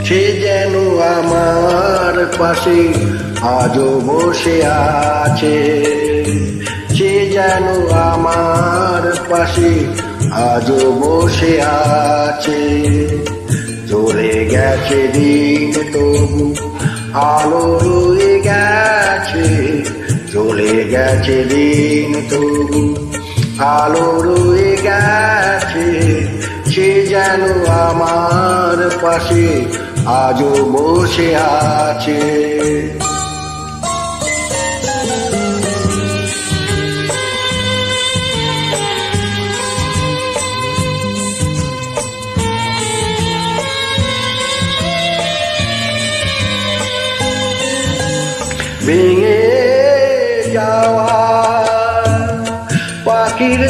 সে যেন আমার পাশে আজও বসে আছে, সে যেন আমার পাশে আজও বসে আছে। চলে গেছে দিন তবু আলো রয়ে গেছে, চলে গেছে দিন তবু আলো রয়ে গেছে। সে যেন আমার পাশে আজও বসে আছে। ভেঙে যাওয়া পাখির